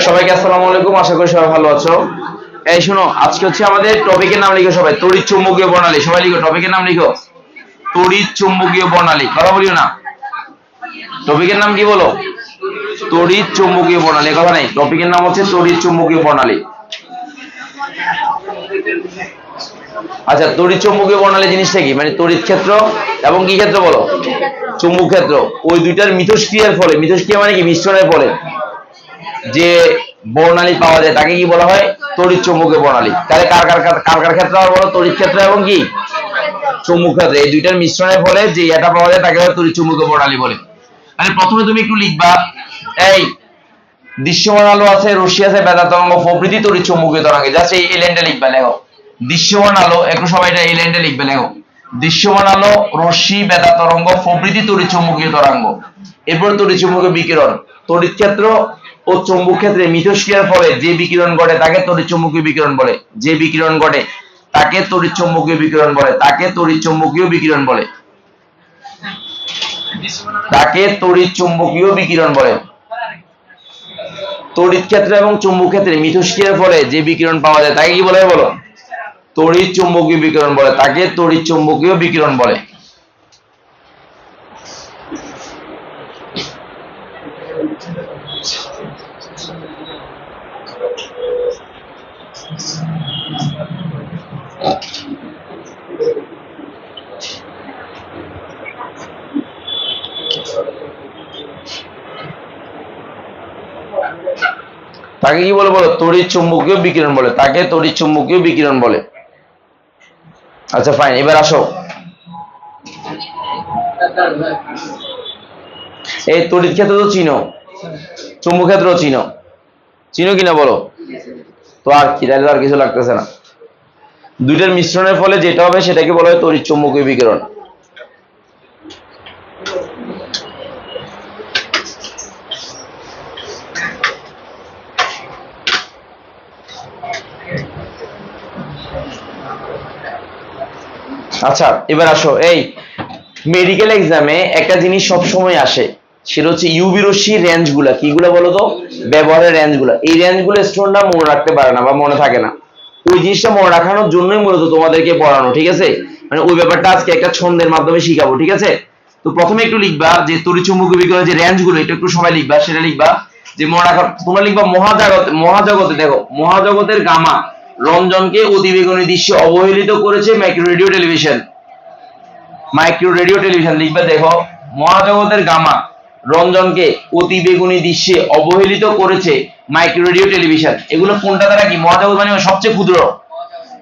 সবাইকে আসসালামু আলাইকুম, আশা করি সবাই ভালো আছো। এই শোনো, আজকে হচ্ছে আমাদের টপিকের নাম লিখো সবাই, তড়িৎ চুম্বকীয় বর্ণালী। সবাই লিখো, টপিকের নাম লিখো তড়িৎ চুম্বকীয় বর্ণালী। কথা বলিও না, টপিকের নাম কি বলো? তড়িৎ চুম্বকীয় বর্ণালী। কথা নেই, টপিকের নাম হচ্ছে তড়িৎ চুম্বকীয় বর্ণালী। আচ্ছা, তড়িৎ চুম্বকীয় বর্ণালী জিনিসটা কি? মানে তড়িৎ ক্ষেত্র এবং কি ক্ষেত্র বলো? চুম্বক ক্ষেত্র। ওই দুইটার মিথস্ক্রিয়ার ফলে, মিথস্ক্রিয়া মানে কি? মিশ্রণের ফলে যে বর্ণালী পাওয়া যায় তাকে কি বলা হয়? তড়িৎ চুম্বকীয় বর্ণালী। তাহলে কার কার কার কার ক্ষেত্রে বলো? তড়িৎ ক্ষেত্র এবং কি চুম্বক ক্ষেত্র, এই দুইটার মিশ্রণের ফলে যে এটা পাওয়া যায় তাকে তড়িৎ চুম্বকীয় বর্ণালী বলে। তাহলে প্রথমে তুমি একটু লিখবা, এই দৃশ্যমান আলো আছে, রশ্মি আছে, বেতার তরঙ্গ প্রভৃতি তড়িৎ চুম্বকীয় তরঙ্গে। জাস্ট এই লাইনটা লিখবা, লেখো দৃশ্যমান আলো। একটু সবাই এটা এই লাইনটা লিখবে, লেখো দৃশ্যমান আলো, রশ্মি, বেতার তরঙ্গ প্রভৃতি তড়িৎ চুম্বকীয় তরঙ্গ। এরপর তড়িৎ চুম্বকীয় বিকিরণ। তড়িৎ ক্ষেত্র ও চুম্বক ক্ষেত্রে মিথস্ক্রিয়ার ফলে যে বিকিরণ ঘটে তাকে তড়িৎ চুম্বকীয় বিকিরণ বলে। যে বিকিরণ ঘটে তাকে তড়িৎ চুম্বকীয় বিকিরণ বলে। তাকে তড়িৎ চুম্বকীয় বিকিরণ বলে। তাকে তড়িৎ চুম্বকীয় বিকিরণ বলে। তড়িৎ ক্ষেত্র এবং চুম্বক ক্ষেত্রে মিথস্ক্রিয়ার ফলে যে বিকিরণ পাওয়া যায় তাকে কি বলে? বলো, তড়িৎ চুম্বকীয় বিকিরণ বলে। তাকে তড়িৎ চুম্বকীয় বিকিরণ বলে। তাকে কি বলে? বলো, তড়িৎ চুম্বকীয় বিকিরণ বলে। তাকে তড়িৎ চুম্বকীয় বিকিরণ বলে। আচ্ছা ফাইন, এবার আসো, এই তড়িৎ ক্ষেত্র তো চিনো, চুম্বক ক্ষেত্র চিনো, চিনো কিনা বলো? তো আর কি, তাহলে আর কিছু লাগতেছে না। দুইটার মিশ্রণের ফলে যেটা হবে সেটাকে বলা হয় তড়িৎ চুম্বকীয় বিকিরণ। আচ্ছা এবার আসো, এই মেডিকেল এক্সামে একটা জিনিস সব সময় আসে, সেটা হচ্ছে ইউভি রশ্মির রেঞ্জ গুলা। কিগুলো বলো তো? ব্যবহারের রেঞ্জ গুলা। এই রেঞ্জ গুলো স্টুডেন্টরা মনে রাখতে পারে না বা মনে থাকে না। ওই জিনিসটা মনে রাখানোর জন্যই মূলত তোমাদেরকে পড়ানো, ঠিক আছে? মানে ওই ব্যাপারটা আজকে একটা ছন্দের মাধ্যমে শিখাবো, ঠিক আছে? তো প্রথমে একটু লিখবা যে তড়িৎ চুম্বকীয় বিকিরণের যে রেঞ্জ গুলো, এটা একটু সবাই লিখবা। সেটা লিখবা যে মনে রাখা, তোমরা লিখবা মহাজগতে। মহাজগতে দেখো, মহাজগতের গামা রঞ্জনকে অতিবেগুনি দৃশ্যে অবহেলিত করেছে micro radio television. Micro radio television লিখবে, দেখো মহাজগতের গামা রঞ্জনকে অতিবেগুনি দৃশ্যে অবহেলিত করেছে মাইক্রো রেডিও টেলিভিশন। এগুলো কোনটা দ্বারা কি? মহাজগৎ মানে সবচেয়ে ক্ষুদ্র।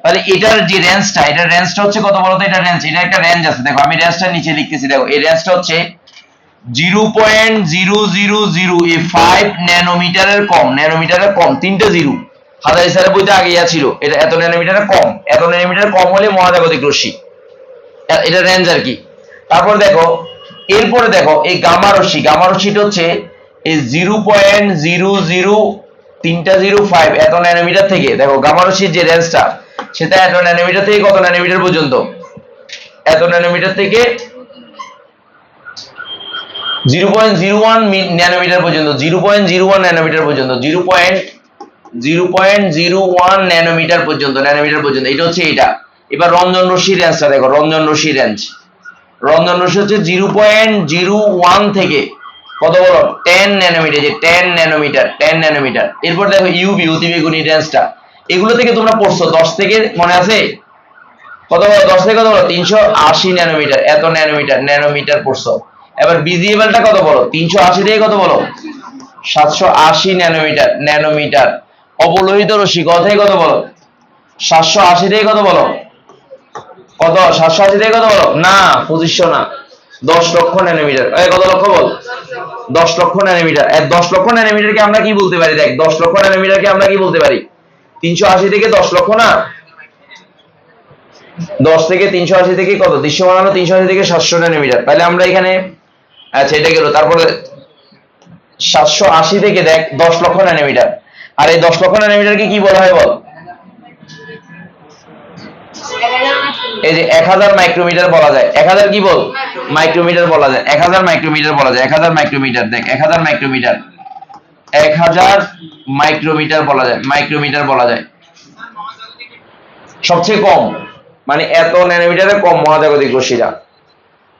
তাহলে এটার যে রেঞ্জটা, এটার রেঞ্জটা হচ্ছে কত বলতো? এটা রেঞ্জ, এটা একটা রেঞ্জ আছে। দেখো আমি রেঞ্জটা নিচে লিখতেছি, দেখো এই রেঞ্জটা হচ্ছে 0.0005 ন্যানোমিটারের কম। ন্যানোমিটারের কম, তিনটে জিরো। হাজারি স্যারের বইতে আগে ছিল, এটা এত ন্যানোমিটারের কম। এত ন্যানোমিটার কম হলে মহাজাগতিক রশ্মি, এটা রেঞ্জ আর কি। তারপর দেখো, এরপরে দেখো এই গামা রশ্মি। গামা রশ্মিটা হচ্ছে এই 0.00305 এত ন্যানোমিটার থেকে। দেখো গামা রশ্মির যে রেঞ্জটা, সেটা এত ন্যানোমিটার থেকে কত ন্যানোমিটার পর্যন্ত? এত ন্যানোমিটার থেকে 0.01 ন্যানোমিটার পর্যন্ত। 0.01 ন্যানোমিটার পর্যন্ত। 0.01 ন্যানোমিটার পর্যন্ত। ন্যানোমিটার পর্যন্ত, এটা হচ্ছে এটা। এবার রঞ্জন রশ্মির রেঞ্জটা দেখো, রঞ্জন রশ্মির রেঞ্জ। রঞ্জন রশ্মি হচ্ছে 0.01 থেকে কত বলো? 10 ন্যানোমিটার। যে 10 ন্যানোমিটার, 10 ন্যানোমিটার। এরপর দেখো ইউভি অতিবেগুনি রেঞ্জটা। এগুলো থেকে তোমরা পড়ছো 10 থেকে, মনে আছে? কত বলো? 10 থেকে কত বলো? 380 ন্যানোমিটার। এত ন্যানোমিটার, ন্যানোমিটার পড়ছো। এবার ভিজিবলটা কত বলো? 380 থেকে কত বলো? 780 ন্যানোমিটার। ন্যানোমিটার। অবলোহিত রশ্মি কত থেকে কত বলো? 780 থেকে কত বলো? কত? 780 থেকে কত বলো? না 2500 না, 10 লক্ষ ন্যানোমিটার। কত লক্ষ বল? 10 লক্ষ ন্যানোমিটার। 10 লক্ষ ন্যানোমিটারকে আমরা কি বলতে পারি? দেখ 10 লক্ষ ন্যানোমিটারকে আমরা কি বলতে পারি? 380 থেকে 10 লক্ষ না, 10 থেকে 380 থেকে কত? দৃশ্যমান আলো 380 থেকে 700 ন্যানোমিটার। তাহলে আমরা এখানে, আচ্ছা এটা গেল। তারপরে 780 থেকে দেখ 10 লক্ষ ন্যানোমিটার। আর এই 10 লক্ষ ন্যানোমিটারকে কি বলা হয় বল? এই যে 1000 মাইক্রোমিটার বলা যায়। 1000 কি বল? মাইক্রোমিটার বলা যায়। 1000 মাইক্রোমিটার বলা যায়। 1000 মাইক্রোমিটার। দেখ 1000 মাইক্রোমিটার। 1000 মাইক্রোমিটার বলা যায়, মাইক্রোমিটার বলা যায় সবচেয়ে কম, মানে এত ন্যানোমিটারে কম মহাজাগতিক রশ্মিটা।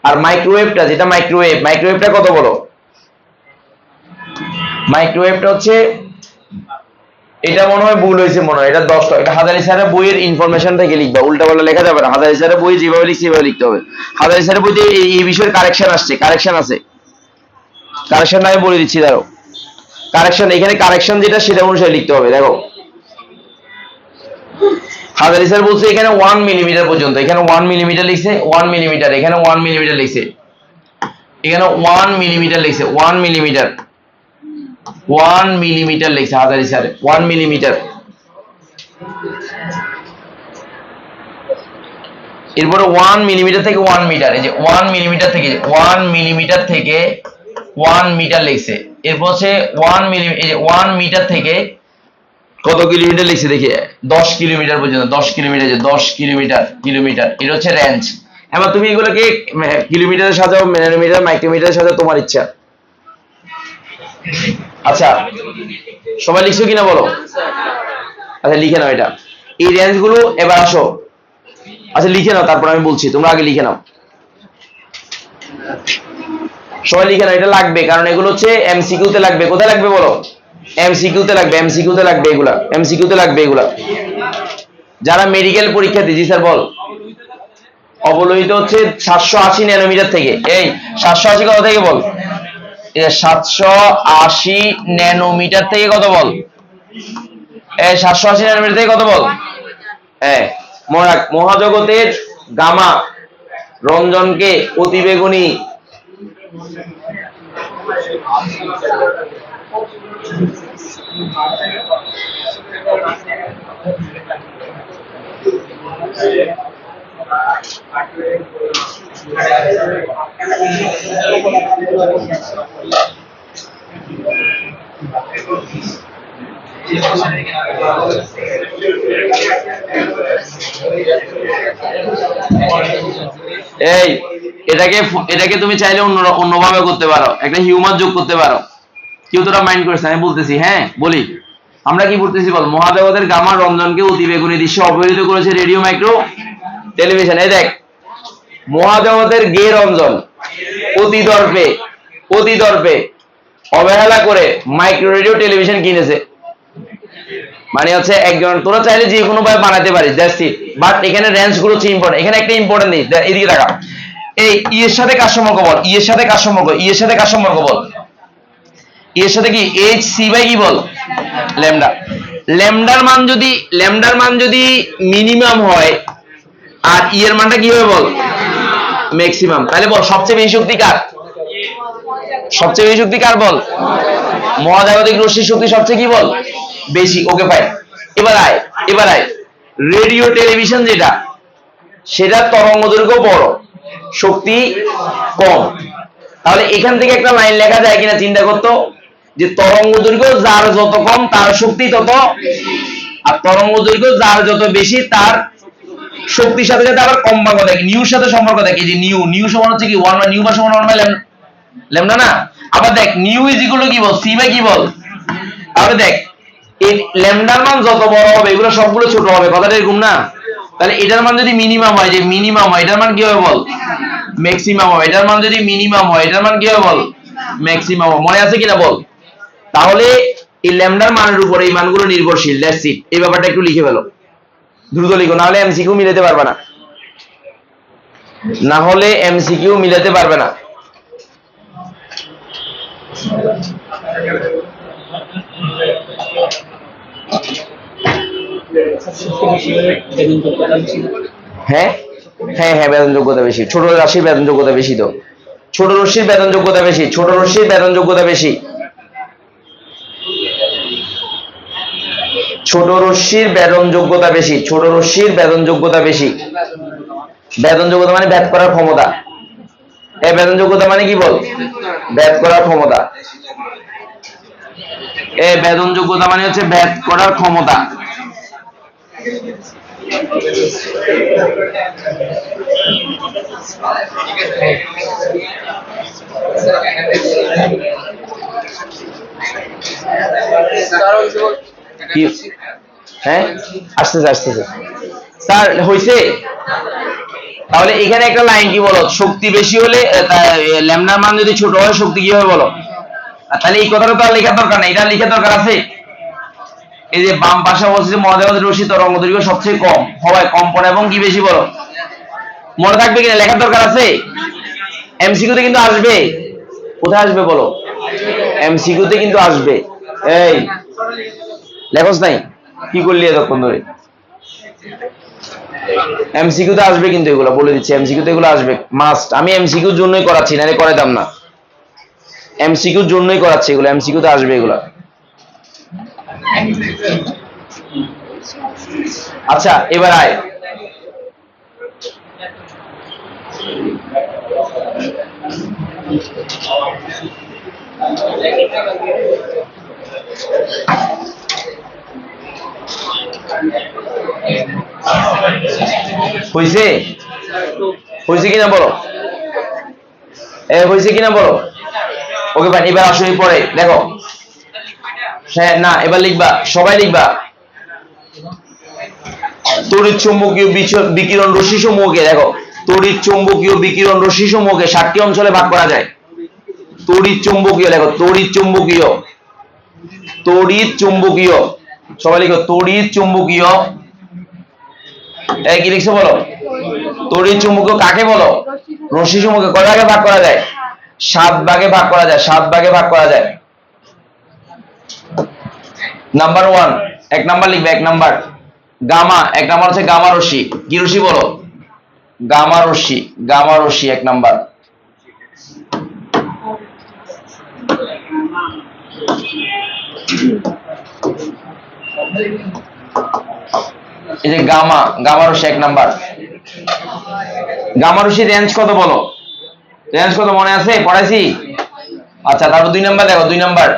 আর মাইক্রোওয়েভটা, যেটা মাইক্রোওয়েভটা কত বলো? মাইক্রোওয়েভটা হচ্ছে, এটা মনে হয় ভুল হয়েছে, মনে হয় এটা 10টা, এটা হাজারি স্যারের বইয়ের ইনফরমেশন থেকে লিখবা, উল্টাপাল্টা লেখা যাবে না। হাজারি স্যারের বই যেভাবে লিখছে সেভাবে লিখতে হবে। হাজারি স্যারের বইতে এই বিষয়ের কারেকশন আসছে, কারেকশন আছে, কারেকশন আমি বলে দিচ্ছি, দাঁড়ো। কারেকশন, এখানে কারেকশন যেটা সেটা অনুসারে লিখতে হবে। দেখো হাজারি স্যার বলছে এখানে 1 মিলিমিটার পর্যন্ত, এখানে 1 মিলিমিটার লিখছে, 1 মিলিমিটার, এখানে 1 মিলিমিটার লিখছে, এখানে 1 মিলিমিটার লিখছে, 1 মিলিমিটার, 1 মিলিমিটার লিখছে হাজারি স্যার, 1 মিলিমিটার। এরপরে 1 মিলিমিটার থেকে 1 মিটার, এই যে 1 মিলিমিটার থেকে 1 মিলিমিটার থেকে 1 মিটার লিখছে। এরপর হচ্ছে 1 মিলি, এই যে 1 মিটার থেকে কত কিলোমিটার লিখছে দেখি, 10 কিলোমিটার পর্যন্ত, 10 কিলোমিটার, যে 10 কিলোমিটার, কিলোমিটার, এটা হচ্ছে রেঞ্জ। এবার তুমি এগুলোকে কিলোমিটারে সাজাও, ন্যানোমিটার, মাইক্রোমিটারে সাজাও, তোমার ইচ্ছা। আচ্ছা সবাই লিখছো কিনা বলো? আচ্ছা লিখে নাও এটা, এই রেঞ্জ গুলো। এবার আসো, আচ্ছা লিখে নাও, তারপর আমি বলছি, তোমরা আগে লিখে নাও, সবাই লিখে নাও, এটা লাগবে, কারণ এগুলো হচ্ছে এমসিকিউ তে লাগবে। কোথায় লাগবে বলো? এমসিকিউ তে লাগবে, এমসিকিউ তে লাগবে এগুলা, এমসিকিউ তে লাগবে এগুলা। যারা মেডিকেল পরীক্ষার্থী, জি স্যার বল। অবলোহিত হচ্ছে 780 ন্যানোমিটার থেকে, এই 780 কত থেকে বল? 780 ন্যানোমিটার থেকে কত বল? 780 ন্যানোমিটার থেকে কত বল? হ্যাঁ, মহাজগতের গামা রঞ্জনকে অতিবেগুনি এই এটাকে তুমি চাইলে অন্যভাবে করতে পারো, একটা হিউমার যোগ করতে পারো। কেউ তোরা মাইন্ড করেছে, আমি বলতেছি, হ্যাঁ বলি। আমরা কি বলতেছি বল? মহাজগতের গামা রঞ্জনকে অতিবেগুনি দৃশ্যে অবহেলিত করেছে রেডিও মাইক্রো টেলিভিশন। এই দেখ, মহাজগতের গে রঞ্জন অতিদর্পে অবহেলা করে মাইক্রো রেডিও টেলিভিশন কিনেছে। মানে হচ্ছে একজন, তোরা চাইলে যে কোনো ভাবে বানাতে পারিস, দ্যাটস ইট। বাট এখানে রেঞ্জ গুলো হচ্ছে ইম্পর্টেন্ট। এখানে একটা ইম্পর্টেন্ট দিস, এদিকে দেখা, এই ই এর সাথে কার সম্পর্ক বল? ই এর সাথে কার সম্পর্ক? ই এর সাথে কার সম্পর্ক বল? ই এর সাথে কি এইচ সি বাই কি বল? ল্যামডা। ল্যামডার মান যদি মিনিমাম হয়, আর ই এর মানটা কি হবে বল? ম্যাক্সিমাম। তাহলে বল সবচেয়ে বেশি শক্তি কার? সবচেয়ে বেশি শক্তি কার বল? মহাজাগতিক রশ্মির শক্তি সবচেয়ে কি বল? বেশি। Okay fine. এবার আয় রেডিও টেলিভিশন যেটা, সেটা তরঙ্গ দৈর্ঘ্য বড়, শক্তি কম। তাহলে এখান থেকে একটা লাইন লেখা যায় কিনা চিন্তা করতো, যে তরঙ্গ দৈর্ঘ্য যার যত কম তার শক্তি তত, আর তরঙ্গ দৈর্ঘ্য যার যত বেশি তার শক্তির সাথে সাথে আবার কম্পাঙ্ক থাকে, নিউর সাথে সম্পর্ক থাকে। যে নিউ সমান হচ্ছে কি 1 বাই নিউ বা সমান 1 বাই ল্যামডা না। আবার দেখ নিউ ইজ ইকুয়াল টু কি বল? সি বাই কি বল? তাহলে দেখ এই ল্যামডার মান যত বড় হবে এগুলো সবগুলো ছোট হবে, কথাটা এরকম না? তাহলে এটার মান যদি মিনিমাম হয়, যে মিনিমাম হয়, এটার মান কি হবে বল? ম্যাক্সিমাম হবে। এটার মান যদি মিনিমাম হয়, এটার মান কি হবে বল? ম্যাক্সিমাম হবে। মনে আছে কিনা বল? তাহলে এই ল্যামডার মানের উপর এই মানগুলো নির্ভরশীল, দ্যাটস ইট। এই ব্যাপারটা একটু লিখে ফেলো, দ্রুত লিখো, না হলে এমসিকিউ মিলাতে পারবে না, না হলে এমসিকিউ মিলাতে পারবে না। হ্যাঁ হ্যাঁ হ্যাঁ, বেতন যোগ্যতা বেশি। ছোট রাশির বেতন যোগ্যতা বেশি। তো ছোট রশ্মির বেতন যোগ্যতা বেশি, ছোট রশ্মির বেতন যোগ্যতা বেশি, ছোট রশ্মির বেতন যোগ্যতা বেশি, ছোট রশ্মির বেতন যোগ্যতা বেশি। বেতন যোগ্যতা মানে ভেদ করার ক্ষমতা। এই বেতন যোগ্যতা মানে কি বল? ভেদ করার ক্ষমতা। এই বেতন যোগ্যতা মানে হচ্ছে ভেদ করার ক্ষমতা। কি হ্যাঁ আসতেছে আসতেছে স্যার হইছে। তাহলে এখানে একটা লাইন কি বলো, শক্তি বেশি হলে ল্যামডার মান যদি ছোট হয় শক্তি কি হবে বলো। তাহলে এই কথাটা তো আর লেখার দরকার নেই, এটা লেখার দরকার আছে। এই যে বাম পাশে অবস্থিত মহাদেবদের রশ্মি তরঙ্গ দৈর্ঘ্য সবচেয়ে কম হওয়ায় কম্পন এবং কি বেশি বলো। মনে থাকবে কিনা লেখার দরকার আছে। এমসিকিউতে কিন্তু আসবে, কোথায় আসবে বলো, এমসিকিউতে কিন্তু আসবে। এই লেখস নাই কি করলি এতক্ষণ ধরে, এমসিকিউতে আসবে কিন্তু এগুলো বলে দিচ্ছি, এমসিকিউতে এগুলো আসবে মাস্ট। আমি এমসিকিউর জন্যই করাচ্ছি, নাহলে করাইতাম না। এমসিকিউর জন্যই করাচ্ছি এগুলো, এমসিকিউতে আসবে এগুলো। আচ্ছা এবার আয়, হয়েছে হয়েছে কিনা বলো, হয়েছে কিনা বলো। ওকে ভাই এবার আসো পরে দেখো। হ্যাঁ না এবার লিখবা, সবাই লিখবা। তড়িৎ চুম্বকীয় বিকিরণ রশ্মি সমূহকে দেখো, তড়িৎ চুম্বকীয় বিকিরণ রশ্মি সমূহকে 7টি অঞ্চলে ভাগ করা যায়। তড়িৎ চুম্বকীয় দেখো, তড়িৎ চুম্বকীয়, তড়িৎ চুম্বকীয়, সবাই লিখো তড়িৎ চুম্বকীয়। কি লিখছো বলো, তড়িৎ চুম্বকীয় কাকে বলো, রশ্মি সমূহকে কয় ভাগে ভাগ করা যায়, 7 ভাগে ভাগ করা যায়, 7 ভাগে ভাগ করা যায়। নাম্বার 1 এক নাম্বার লিখবে, 1 নাম্বার গামা, 1 নাম্বার হচ্ছে গামা রশ্মি। কি রশ্মি বলো, গামা রশ্মি, গামা রশ্মি 1 নাম্বার। এই যে গামা, গামা রশ্মি 1 নাম্বার। গামা রশ্মির রেঞ্জ কত বলো, রেঞ্জ কত মনে আছে, পড়াইছি। আচ্ছা তারপর 2 নাম্বার দেখো, 2 নাম্বার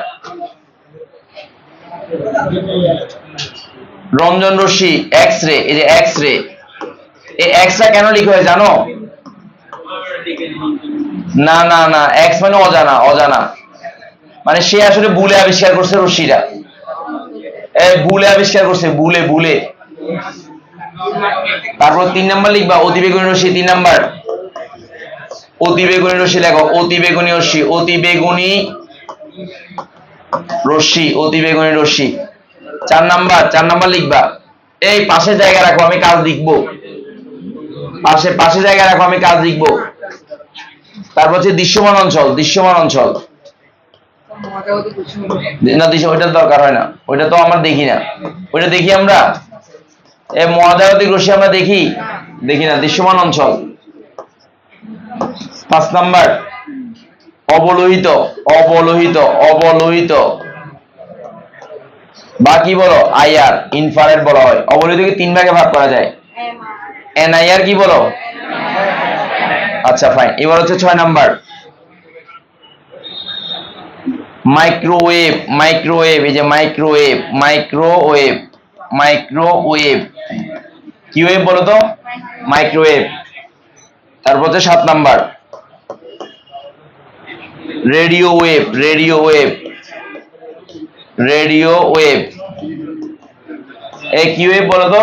রঞ্জন রশ্মি, এক্স রে। এই যে এক্স রে, এই এক্স রা কেন লিখা হয় জানো, না না না এক্স মানে অজানা, অজানা মানে সে আসলে ভুলে আবিষ্কার করছে রশ্মিটা, ভুলে আবিষ্কার করছে, ভুলে ভুলে। তারপর 3 নাম্বার লিখবা অতিবেগুনি রশ্মি, 3 নাম্বার অতিবেগুনি রশ্মি লেখো, অতিবেগুনি রশ্মি, অতিবেগুনি রশ্মি, অতিবেগুনি রশ্মি 4 নাম্বার, 4 নাম্বার লিখবা। এই পাশে জায়গা রাখো আমি কাজ লিখবো, পাশে পাশে জায়গা রাখো আমি কাজ লিখবো। তারপর হচ্ছে দৃশ্যমান অঞ্চল, দৃশ্যমান অঞ্চল না ওইটার দরকার হয় না, ওইটা তো আমরা দেখি না, ওইটা দেখি আমরা মহাজাগতিক রশ্মি আমরা দেখি, দেখি না। দৃশ্যমান অঞ্চল 5 নাম্বার অবলোহিত, অবলোহিত, অবলোহিত বা কি বলো আইআর, ইনফ্রারেড বলা হয়। অবলোহিতকে 3 ভাগে ভাগ করা যায়, এনআইআর কি বলো। আচ্ছা ফাইন, এবার হচ্ছে 6 নাম্বার মাইক্রোওয়েভ, মাইক্রোওয়েভ। এই যে মাইক্রোওয়েভ, মাইক্রোওয়েভ, মাইক্রোওয়েভ কি ওয়েভ বলো তো, মাইক্রোওয়েভ। তারপর হচ্ছে 7 number radio wave, radio wave, radio wave. কি ওয়েভ বলো তো,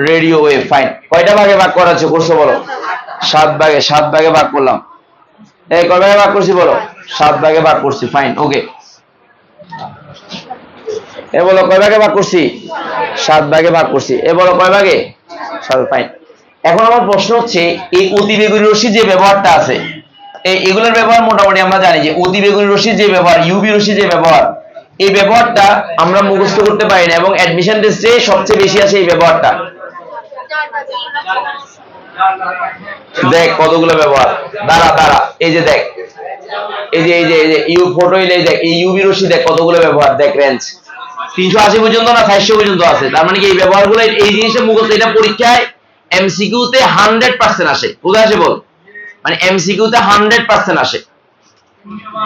রেডিও ওয়েভ। ফাইন, কয়টা ভাগে ভাগ করা আছে করছো বলো, 7 ভাগে, 7 ভাগে ভাগ করলাম। কয় ভাগে ভাগ করছি বলো, 7 ভাগে ভাগ করছি। ফাইন ওকে, বলো কয় ভাগে ভাগ করছি, 7 ভাগে ভাগ করছি। বলো কয় ভাগে, 7। ফাইন, এখন আমার প্রশ্ন হচ্ছে এই অতিবেগুনি রশ্মির যে ব্যবহারটা আছে, এগুলোর ব্যবহার মোটামুটি আমরা জানি যে অতিবেগুনি রশ্মির যে ব্যবহার, ইউভি রশ্মির যে ব্যবহার, এই ব্যবহারটা আমরা মুখস্থ করতে পারি না এবং অ্যাডমিশন টেস্টে সবচেয়ে বেশি আছে এই ব্যবহারটা। দেখ কতগুলো ব্যবহার, দাঁড়া দাঁড়া, এই যে দেখ, এই যে এই যে এই যে ইউ ফটো দেখ, এই ইউভি রশ্মি দেখ কতগুলো ব্যবহার, দেখ রেঞ্জ 380 পর্যন্ত না 400 পর্যন্ত আছে। তার মানে কি এই ব্যবহারগুলো, এই জিনিসটা মুখস্থ, এটা পরীক্ষায় এমসিকিউতে 100% আসে। কোথায় আসে বল, মানে এমসিকিউতে 100% আসে।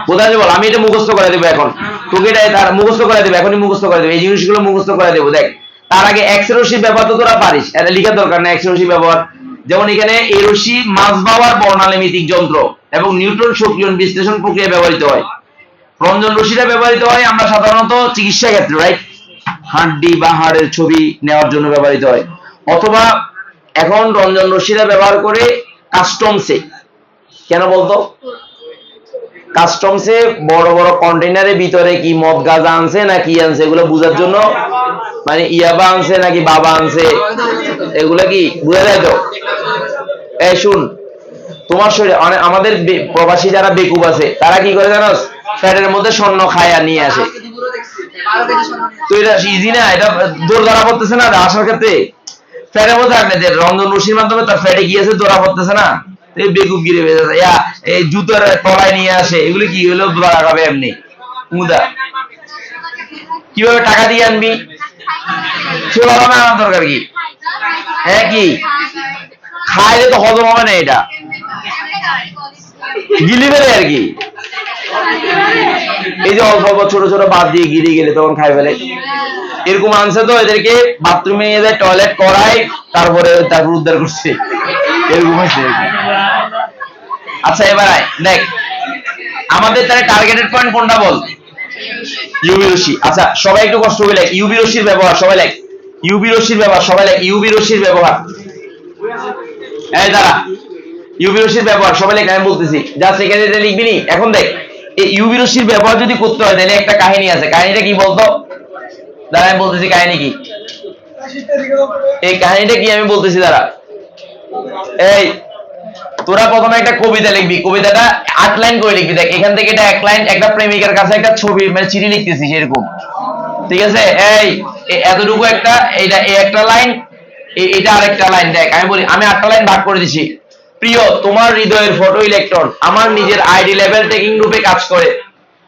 কোথায় আসে বল, আমি এটা মুখস্থ করে দেবো এখন তোকে, এটা তার মুখস্থ করে দেবো, এখনই মুখস্থ করে দেবো, এই জিনিসগুলো মুখস্থ করে দেবো। দেখ তার আগে এক্স রশ্মির ব্যবহার তো তোরা পারিস, এটা লিখার দরকার না। এক্স রশ্মির ব্যবহার যেমন এখানে এই রশ্মি মাঝ বাওয়ার বর্ণালিমিতিক যন্ত্র এবং নিউটন সক্রিয়ণ বিশ্লেষণ প্রক্রিয়া ব্যবহৃত হয়। রঞ্জন রশ্মিটা ব্যবহৃত হয় আমরা সাধারণত চিকিৎসা ক্ষেত্রে, রাইট? হাড্ডি বা হাড়ের ছবি নেওয়ার জন্য ব্যবহৃত হয়, অথবা এখন রঞ্জন রশ্মিটা ব্যবহার করে কাস্টমসে। কেন বলতো? কাস্টমসে বড় বড় কন্টেইনারের ভিতরে কি মদ গাঁজা আনছে না কি আনছে এগুলো বোঝার জন্য, মানে ইয়াবা আনছে নাকি বাবা আনছে, এগুলা কি বুঝা যায় তো? এই শুন, তোমার শরীরে আমাদের প্রবাসী যারা বেকুব আছে তারা কি করে জানোস? ফ্যাটের মধ্যে স্বর্ণ খায়া নিয়ে আসে। তো এটা ইজি না, এটা দৌড় ধরা পড়তেছে না আসার ক্ষেত্রে। ফ্যাটের মধ্যে থাকলে যে রঞ্জন রশ্মির মাধ্যমে তার ফ্যাটে গিয়েছে, ধরা পড়তেছে না, এই বেকুব গিরে বেঁচে এই জুতোর তলায় নিয়ে আসে, এগুলো কি হলো ধরা খাবে এমনি মুদা। কিভাবে টাকা দিয়ে আনবি? ছোলা না আনার দরকার কি? হ্যাঁ কি খাইলে তো হজম হবে না, এটা গিলি ফেলে আর কি। এই যে অল্প অল্প ছোট ছোট বাদ দিয়ে গিলি গেলে তখন খাই ফেলে। এরকম আনছে তো এদেরকে বাথরুমে নিয়ে যায়, টয়লেট করায়, তারপরে তারপর উদ্ধার করছে, এরকম হয়েছে। আচ্ছা এবার দেখ আমাদের তাহলে টার্গেটেড পয়েন্ট কোনটা বল? ইউভি রশ্মি। আচ্ছা সবাই একটু কষ্ট করে লেখ ইউভি রশ্মির ব্যবহার, সবাই লেখ ইউভি রশ্মির ব্যবহার, সবাই লেখ ইউভি রশ্মির ব্যবহার। এই দাঁড়া, ইউভি রশ্মির ব্যবহার সবাই লেখ, আমি বলতেছি জাস্ট এখানে এটা লিখবি নি। এখন দেখ এই ইউভি রশ্মির ব্যবহার যদি করতে হয় তাহলে একটা কাহিনী আছে, কাহিনীটা কি বলতো? দাঁড়া আমি বলতেছি কাহিনী কি, এই কাহিনীটা কি আমি বলতেছি, দাঁড়া। এই তোরা প্রথমে একটা কবিতা লিখবি, কবিতাটা 8 লাইন করে লিখবি। দেখ এখান থেকে এটা 1 লাইন, একটা প্রেমিকার কাছে একটা ছবি মানে চিঠি লিখতেছিস এরকম, ঠিক আছে? এই এতটুকু একটা, এইটা এই একটা লাইন, এটা আরেকটা লাইন। দেখ আমি বলি, আমি 8টা লাইন ভাগ করে দিছি। প্রিয়, তোমার হৃদয়ের ফটো ইলেকট্রন আমার নিজের আইডি লেভেল ট্রেকিং রূপে কাজ করে।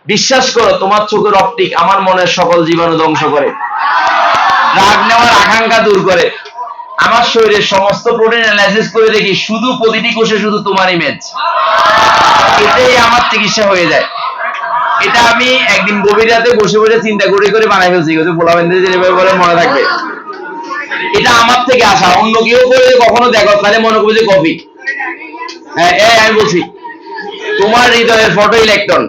বিশ্বাস করো তোমার চোখের অপটিক আমার মনের সকল জীবাণু ধ্বংস করে, রাগ নেওয়ার আকাঙ্ক্ষা দূর করে, আমার শরীরের সমস্ত প্রোটিন অ্যানালাইসিস করে দেখি শুধু প্রতিটি কোষে শুধু তোমার ইমেজ। এটাই আমার চিকিৎসা হয়ে যায়। এটা আমি একদিন গভীর রাতে বসে বসে চিন্তা করে করে বানাই ফেলছি, পোলাবেন্দ্রে যেভাবে বলে মনে থাকবে। এটা আমার থেকে আসা, অন্য কেউ করে কখনো দেখো তাহলে মনে করবে যে কপি। হ্যাঁ আমি বলছি, তোমার হৃদয়ের ফটো ইলেকট্রন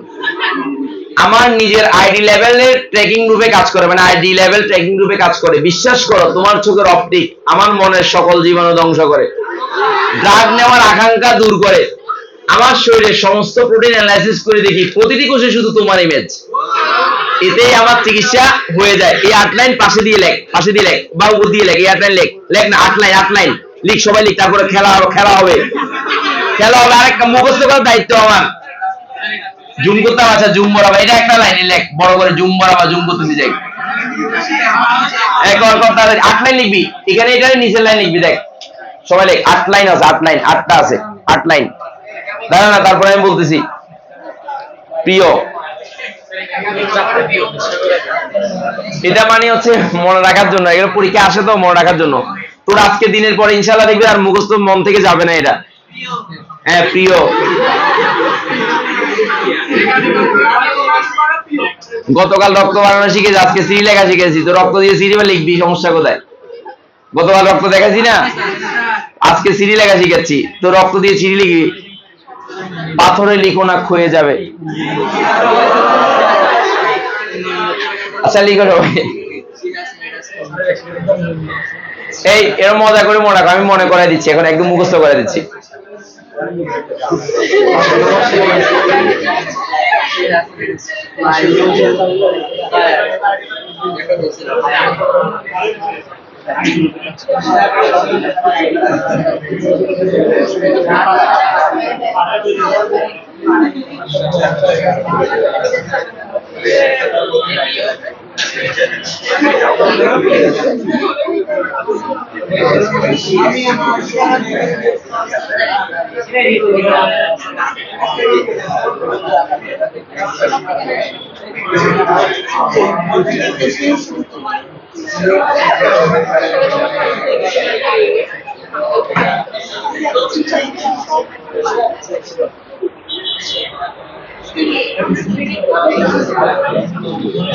আমার নিজের আইডি লেভেলের ট্র্যাকিং রূপে কাজ করে, মানে আইডি লেভেল ট্র্যাকিং রূপে কাজ করে। বিশ্বাস করো তোমার চোখের অপটিক আমার মনের সকল জীবাণু ধ্বংস করে, ড্রাগ নেওয়ার আকাঙ্ক্ষা দূর করে, আমার শরীরের সমস্ত প্রোটিন অ্যানালাইসিস করে দেখি প্রতিটি কোষে শুধু তোমার ইমেজ। এতেই আমার চিকিৎসা হয়ে যায়। এই 8 লাইন পাশে দিয়ে লেখ, পাশে দিয়ে লেখ বা উপর দিয়ে লেখ। এই 8 লাইন লেখ, লেখ না 8 লাইন, 8 লাইন লিখ, সবাই লিখ। তারপরে খেলা হবে, খেলা হবে, খেলা হবে। আরেকটা মুখস্থ করার দায়িত্ব আমার, জুম করতে হবে। আচ্ছা জুম বরাবা, এটা একটা লাইন লেখ বড় করে, জুম বরাবা, জুম করতেছি যাই। একবার 8 লাইন লিখবি, এখানে এটা নিচের লাইন লিখবি। দেখ সবাই লেখ, 8 লাইন আছে, 8 লাইন, 8টা আছে, 8 লাইন। দাঁড়া না, তারপরে আমি বলতেছি। প্রিয়, এটা মানে হচ্ছে মনে রাখার জন্য, এগুলো পরীক্ষা আসে তো মনে রাখার জন্য। তোর আজকে দিনের পরে ইনশাআল্লাহ দেখবি আর মুখস্থ মন থেকে যাবে না এটা। হ্যাঁ প্রিয়, গতকাল রক্ত বানানো শিখেছি, আজকে সিঁড়ি লেখা শিখেছি। তো রক্ত দিয়ে সিঁড়ি লিখবি, সমস্যা কোথায়? গতকাল রক্ত দেখাচ্ছি না, আজকে সিঁড়ি লেখা শিখাচ্ছি। তো রক্ত দিয়ে সিঁড়ি লিখবি। পাথরে লিখো না ক্ষয়ে যাবে। আচ্ছা লিখো সবাই। এই এর মজা করে মনে রাখো, আমি মনে করাই দিচ্ছি এখন, একদম মুখস্থ করে দিচ্ছি।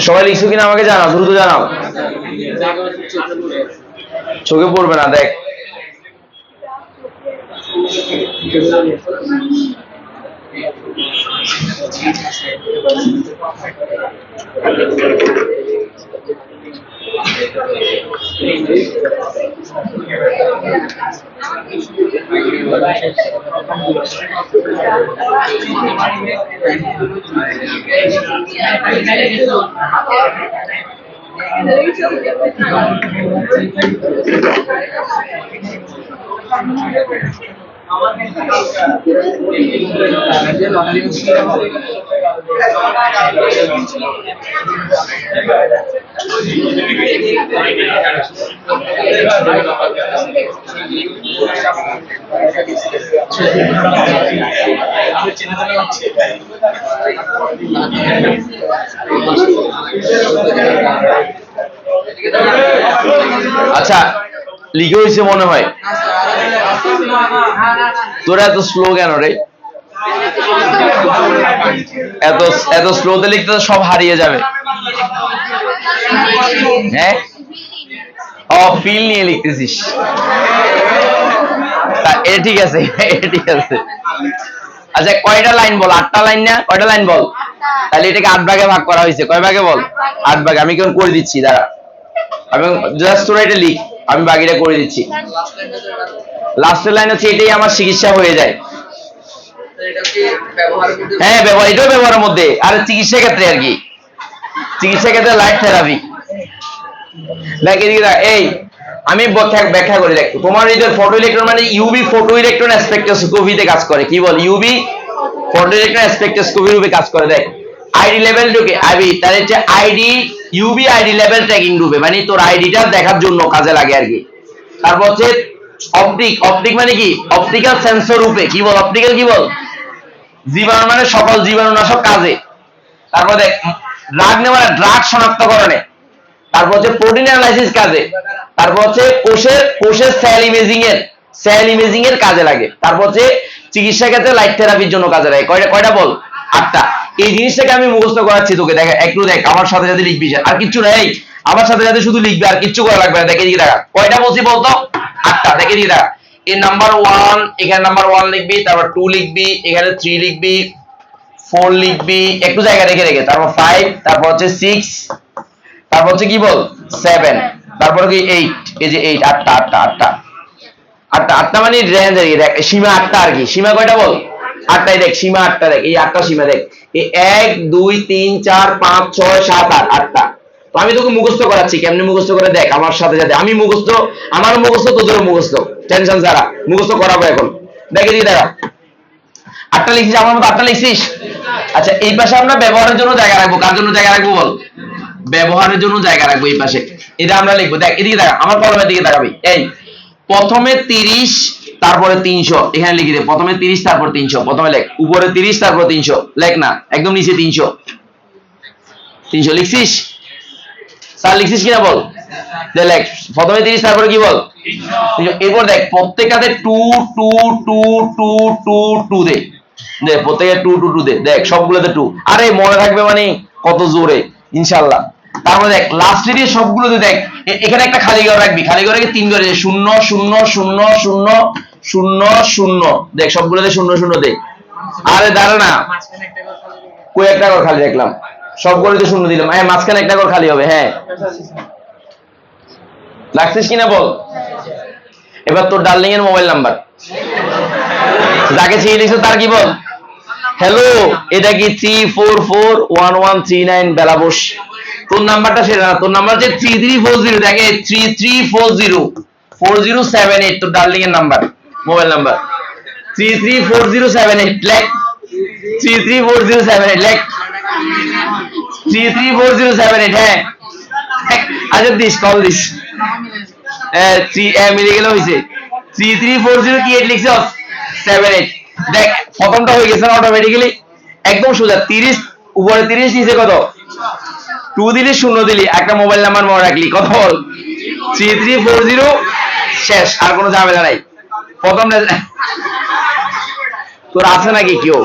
সবাই লিখছো কিনা আমাকে জানাও, দ্রুত জানাও। চোখে পড়বে না, দেখ আচ্ছা লিখে হয়েছে মনে হয়। তোরা এত স্লো কেন রে? এত এত স্লোতে লিখতে তো সব হারিয়ে যাবে। হ্যাঁ, ও ফিল নিয়ে লিখতেছিস, এ ঠিক আছে, ঠিক আছে। আচ্ছা কয়টা লাইন বল? 8টা লাইন না? কয়টা লাইন বল? তাহলে এটাকে 8 ভাগে ভাগ করা হয়েছে। কয় ভাগে বল? 8 ভাগে। আমি কেমন করে দিচ্ছি, দাঁড়া, আমি জাস্ট তোরা এটা লিখ, আমি বাকিটা করে দিচ্ছি। লাস্টের লাইন হচ্ছে এটাই আমার চিকিৎসা হয়ে যায়। হ্যাঁ ব্যবহার, এটাও ব্যবহারের মধ্যে। আর চিকিৎসা ক্ষেত্রে আর কি, চিকিৎসা ক্ষেত্রে লাইট থেরাপি। দেখ এদিকে, এই আমি ব্যাখ্যা করি। দেখ তোমার এই যে ফটো ইলেকট্রন মানে ইউভি ফটো ইলেকট্রন স্পেকট্রোস্কোপিতে কাজ করে। কি বল? ইউভি ফটো ইলেকট্রন স্পেকট্রোস্কোপি রূপে কাজ করে। দেখ আইডি লেভেল ঢুকে আইবি, তাহলে হচ্ছে ID UV ID level tracking রূপে, মানে তোর আইডিটা দেখার জন্য কাজে লাগে আর কি। তারপর হচ্ছে অপটিক, অপটিক মানে কি? অপটিক্যাল সেন্সর রূপে। কি বল? অপটিক্যাল কি বল? জীবাণু মানে সকল জীবাণুনাশক কাজে। তারপর দেখ ড্রাগ নেওয়া, ড্রাগ শনাক্তকরণে। তারপর হচ্ছে প্রোটিন অ্যানালাইসিস কাজে। তারপর হচ্ছে কোষের সেল ইমেজিং এর কাজে লাগে। তারপর হচ্ছে চিকিৎসা ক্ষেত্রে লাইট থেরাপির জন্য কাজে লাগে। কয়টা বল? 8টা। এই জিনিসটাকে আমি মুখস্থ করাচ্ছি তোকে। দেখ একটু দেখ, আমার সাথে সাথে লিখবি, আর কিচ্ছু নাই, আমার সাথে সাথে শুধু লিখবি, আর কিচ্ছু করা লাগবে না। দেখে দিকে দেখা, কয়টা বলছি বলতো? 8টা। দেখে দিকে দেখা, এই নাম্বার 1, এখানে নাম্বার 1 লিখবি, তারপর 2 লিখবি, এখানে 3 লিখবি, 4 লিখবি একটু জায়গা রেখে রেখে, তারপর 5, তারপর হচ্ছে 6, তারপর হচ্ছে কি বল 7, তারপর কি 8। এই যে 8, 8টা মানে রেঞ্জ আর কি। দেখ সীমা 8টা আর কি। সীমা কয়টা বল? 8টাই। দেখ সীমা 8টা। দেখ এই 8টা সীমা। দেখ এই 1 2 3 4 5 6 7 8, 8টা। তো আমি তোকে মুখস্থ করাচ্ছি, কেমনে মুখস্থ করে দেখ আমার সাথে সাথে। আমি মুখস্থ, আমার মুখস্থ তোদেরও মুখস্থ, টেনশন ছাড়া মুখস্থ করাবো এখন। দেখে দিকে দেখা, 8টা লিখছিস আমার মতো? 8টা লিখছিস? আচ্ছা এই পাশে আমরা ব্যবহারের জন্য জায়গা রাখবো। কার জন্য জায়গা রাখবো বল? ব্যবহারের জন্য জায়গা রাখবো এই পাশে। এটা আমরা লিখবো। দেখ এদিকে দেখা, আমার কলমের দিকে তাকাবি। এই প্রথমে 30, তারপরে 300। এখানে লিখি দে, প্রথমে 30 তারপর 300। প্রথমে লেখ, উপরে 30 তারপর 300। লেখ না, একদম নিচে 300 লিখছিস? স্যার লিখছিস কিনা বল? লেখ প্রথমে 30 তারপরে কি বল? এরপর দেখ প্রত্যেকটাতে 2 2 2 2 2 2 দে। দেখ প্রত্যেকে 2 2 2 দে। দেখ সবগুলোতে 2। আরে মনে থাকবে মানে কত জোরে ইনশাআল্লাহ। তারপরে দেখ লাস্টে দিয়ে সবগুলোতে দেখ এখানে একটা খালি ঘর রাখবি। খালি ঘরে 3 ঘরে 0 0 0 0 0 0। দেখ সবগুলোতে 0 0 দে। আরে দাঁড়া না, কই একটা ঘর খালি রাখলাম, সবগুলোতে 0 দিলাম। হ্যাঁ মাঝখানে একটা ঘর খালি হবে। হ্যাঁ লাগছিস কিনা বল? এবার তোর ডার্লিং এর মোবাইল নাম্বার, যাকে চিঠি লিখছো তার কি বল? হ্যালো, এটা কি 3441139 বেলাবোস? তোর নাম্বারটা সেটা না, তোর নাম্বার হচ্ছে 3340। দেখে 33404078 তোর ডার্লিং এর নাম্বার, মোবাইল নাম্বার 334078। লেখ 334078। লেখ 334078। হ্যাঁ আচ্ছা দিস, কল দিস। মিলে গেলে হয়েছে। 3340 লিখছ 78। দেখ প্রথমটা হয়ে গেছে না অটোমেটিক্যালি, একদম সোজা। 30 উপরে 30, নিচে কত? 2 দিলি, 0 দিলি, একটা মোবাইল নাম্বার মনে রাখলি। কত বল? 3340 শেষ, আর কোনো ঝামেলা নাই। প্রথমটা তোর আছে নাকি কেউ?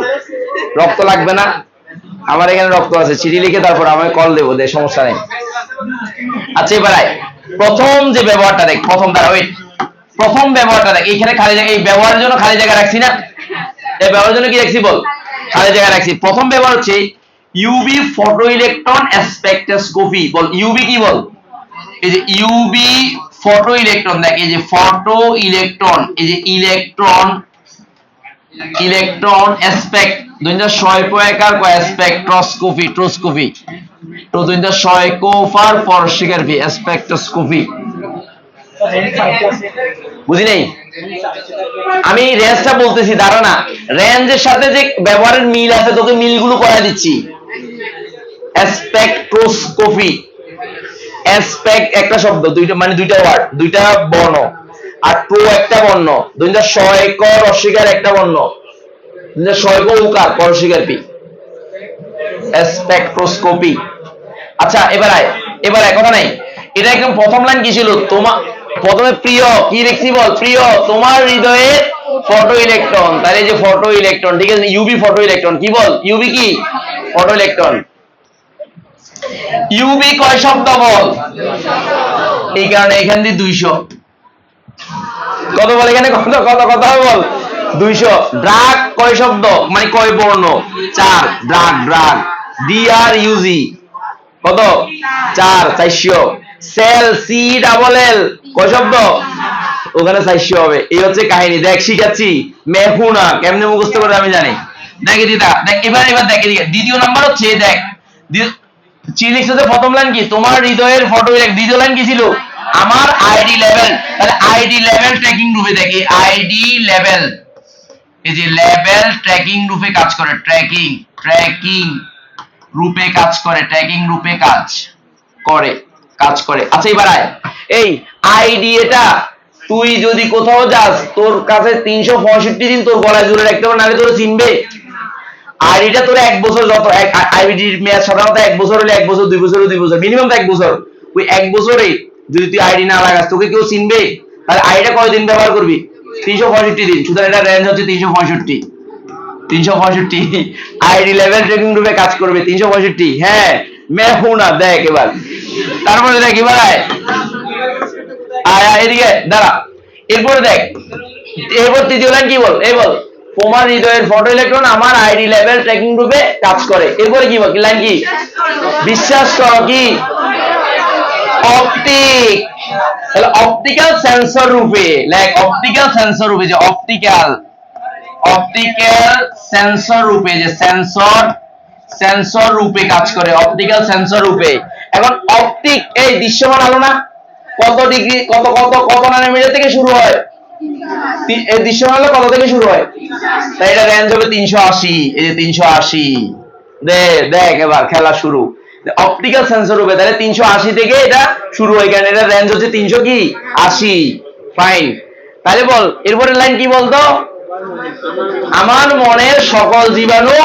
রক্ত লাগবে না? আমার এখানে রক্ত আছে। চিঠি লিখে তারপর আমাকে কল দেবো, দে, সমস্যা নেই। আচ্ছা এবার প্রথম যে ব্যবহারটা দেখ, প্রথম দ্বারা ওই প্রথম ব্যবহারটা দেখ। এইখানে খালি জায়গা, এই ব্যবহারের জন্য খালি জায়গা রাখছি না? এই ব্যবহারের জন্য কি রাখছি বল? খালি জায়গা রাখছি। প্রথম ব্যবহার হচ্ছে ইউভি ফটো ইলেকট্রন স্পেকট্রোস্কোপি। বল ইউভি কি বল? এই যে ইউভি ফটো ইলেকট্রন, দেখ এই যে ফটো ইলেকট্রন, এই যে ইলেকট্রন স্পেক্ট দুইটা ছয় পয়কার স্পেকট্রোস্কোপি ট্রোস্কোপি তো দুইটা ছয় কোফার পরশিকার ভি স্পেকট্রোস্কোপি। বুঝি নাই? আমি রেঞ্জটা বলতেছি, ধারণা রেঞ্জের সাথে যে ব্যবহারের মিল আছে তোকে মিলগুলো করে দিচ্ছি। স্পেকট্রোস্কোপি, স্পেক একটা শব্দ, দুইটা মানে দুইটা ওয়ার্ড, দুইটা বর্ণ, আর প্রো একটা বর্ণ, দুইটা ছয় ক রস্বীকার একটা বর্ণ, দুইটা ছয় ক উকার পরশিকার পি, স্পেকট্রোস্কোপি। আচ্ছা এবার কথা নাই। এটা একদম প্রথম লাইন কি ছিল? তোমার প্রথমে প্রিয় কি লিখছি বল? প্রিয় তোমার হৃদয়ে ফটো ইলেকট্রন, তাহলে যে ফটো ইলেকট্রন, ঠিক আছে, ইউভি ফটো ইলেকট্রন কি বল? ইউভি কি? Photo electron. ইউভি কয় শব্দ বল? এই কারণে এখান দিয়ে 200 কত বল? এখানে কত কত কত বল? 200। ড্রাগ কয় শব্দ মানে কয় বর্ণ? 4। ড্রাগ ড্রাগ DRUG কত? 4 400। সেল সি ডাবল এল কয় শব্দ? ওখানে 400 হবে। এই হচ্ছে কাহিনী। দেখ শিখাচ্ছি, মেহুনা কেমনে মুখস্থ করে আমি জানি। দেখে দিদা দেখ, এবার দেখে দিকে দ্বিতীয় নাম্বার হচ্ছে, দেখ চিনিক্সের প্রথম লাইন কি? তোমার হৃদয়ের ফটো। দ্বিতীয় লাইন কি ছিল? আমার আইডি লেভেল। তাহলে আইডি লেভেল ট্র্যাকিং রূপে, দেখি আইডি লেভেল, এই যে লেভেল ট্র্যাকিং রূপে কাজ করে, ট্র্যাকিং রূপে কাজ করে, ট্র্যাকিং রূপে কাজ করে। আচ্ছা এবার এই আইডি, এটা তুই যদি কোথাও যাস, তোর কাছে 365 দিন তোর গলায় জুড়ে রাখতে হবে, নাহলে তোর চিনবে। আইডিটা তোর 1 বছর, যত আইডির মেয়াদ সাধারণত 1 বছর হলে 1 বছর, 2 বছর 2 বছর, মিনিমাম 1 বছর। ওই 1 বছরে যদি তুই আইডি না লাগাস, তোকে কেউ চিনবে? তাহলে আইডিটা কয়দিন ব্যবহার করবি? 365 দিন। সুতরাং এটা রেঞ্জ হচ্ছে 365। আইডি লেভেল ট্র্যাকিং রূপে কাজ করবে 365। হ্যাঁ মেহুনা। দেখ এবার, তারপরে দেখ এবার এদিকে দাঁড়া। এরপরে দেখ, এরপর তৃতীয় লাইন কি বল? এই বল তোমার হৃদয়ের ফটো ইলেকট্রন আমার আইডি লেভেল ট্র্যাকিং রূপে কাজ করে। এরপরে কি বল? লাইন কি? বিশ্বাস করো কি? অপটিক, তাহলে অপটিক্যাল সেন্সর রূপে, লাইক অপটিক্যাল সেন্সর রূপে, যে অপটিক্যাল সেন্সর রূপে, যে সেন্সর রূপে কাজ করে, অপটিক্যাল সেন্সর রূপে। এখন অপটিক এই দৃশ্যমান আলো না, কত ডিগ্রি কত কত কত ন্যানোমিটার থেকে শুরু হয়? এই দৃশ্যমান আলো কত থেকে শুরু হয়? তাই এটা রেঞ্জ হবে 380। এই যে 380। দেখ এবার খেলা শুরু। অপটিক্যাল সেন্সর রূপে, তাহলে 380 থেকে এটা শুরু হয়, কারণ এটা রেঞ্জ হচ্ছে 380। ফাইন। তাহলে বল এরপরের লাইন কি বলতো? আমার মনের সকল জীবাণু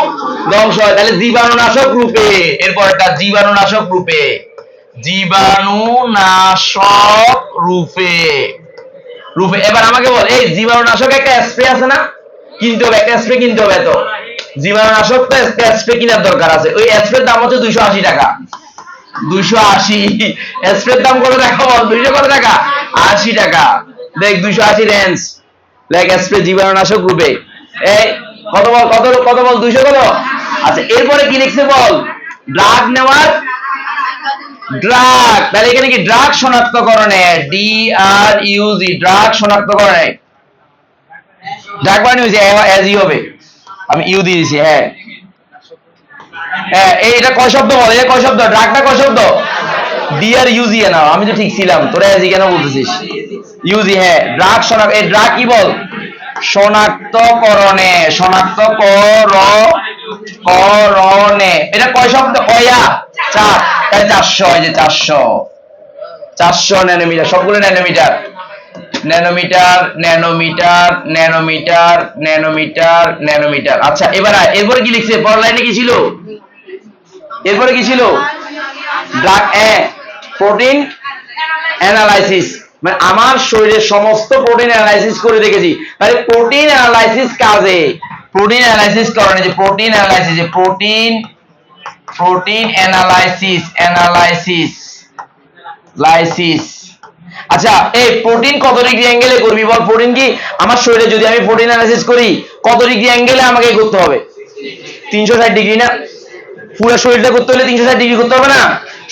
ধ্বংস হয়। তাহলে জীবাণুনাশক রূপে, এরপর একটা জীবাণুনাশক রূপে, জীবাণুনাশক রূপে। এবার আমাকে বল, এই জীবাণুনাশক একটা স্প্রে আছে না? কিনতে হবে, একটা স্প্রে কিনতে হবে। তো জীবাণুনাশক তো একটা স্প্রে কেনার দরকার আছে। ওই স্প্রের দাম হচ্ছে 280 টাকা। 280 স্প্রের দাম কত টাকা বল? 200 কত টাকা? 80 টাকা। দেখ 280 রেঞ্জ, লাইক স্প্রে জীবাণুনাশক রূপে। এই কত বল? কত বল? 200 কত? আচ্ছা এরপরে কি লিখছে বল? ড্রাগ নেওয়ার, ড্রাগ, তাহলে এখানে কি ড্রাগ শনাক্তকরণে, DRUG ড্রাগ শনাক্তকরণে, ড্রাগ মানে হইছে এজি হবে, আমি ইউ দিয়ে দিছি। হ্যাঁ এটা কয় শব্দ বল? এটা কয় শব্দ? ড্রাগটা কয় শব্দ? DRUG না, আমি তো ঠিক ছিলাম, তোরা এজি কেন বলতেছিস? ইউজি। হ্যাঁ ড্রাগ শনাক্ত, এই ড্রাগ কি বল? শনাক্তকরণে, শনাক্তকরণে। এটা কয় শব্দ? কয়া 4, তাই 400। এই যে 400 ন্যানোমিটার, সবগুলো ন্যানোমিটার। আচ্ছা এরপরে কি লিখছে? পরের লাইনে কি ছিল? এরপরে কি ছিল? ড্রাগ প্রোটিন অ্যানালাইসিস, মানে আমার শরীরের সমস্ত প্রোটিন অ্যানালাইসিস করে দেখেছি। তাহলে প্রোটিন অ্যানালাইসিস কাজে, প্রোটিন অ্যানালাইসিস কারণে, যে প্রোটিন অ্যানালাইসিস, যে প্রোটিন অ্যানালাইসিস। আচ্ছা এই প্রোটিন কত ডিগ্রি অ্যাঙ্গেলে করবি বল? প্রোটিন কি আমার শরীরে যদি আমি প্রোটিন অ্যানালাইসিস করি, কত ডিগ্রি অ্যাঙ্গেলে আমাকে করতে হবে? 360 ডিগ্রি না, পুরো শরীরটা করতে হলে 360 ডিগ্রি করতে হবে না,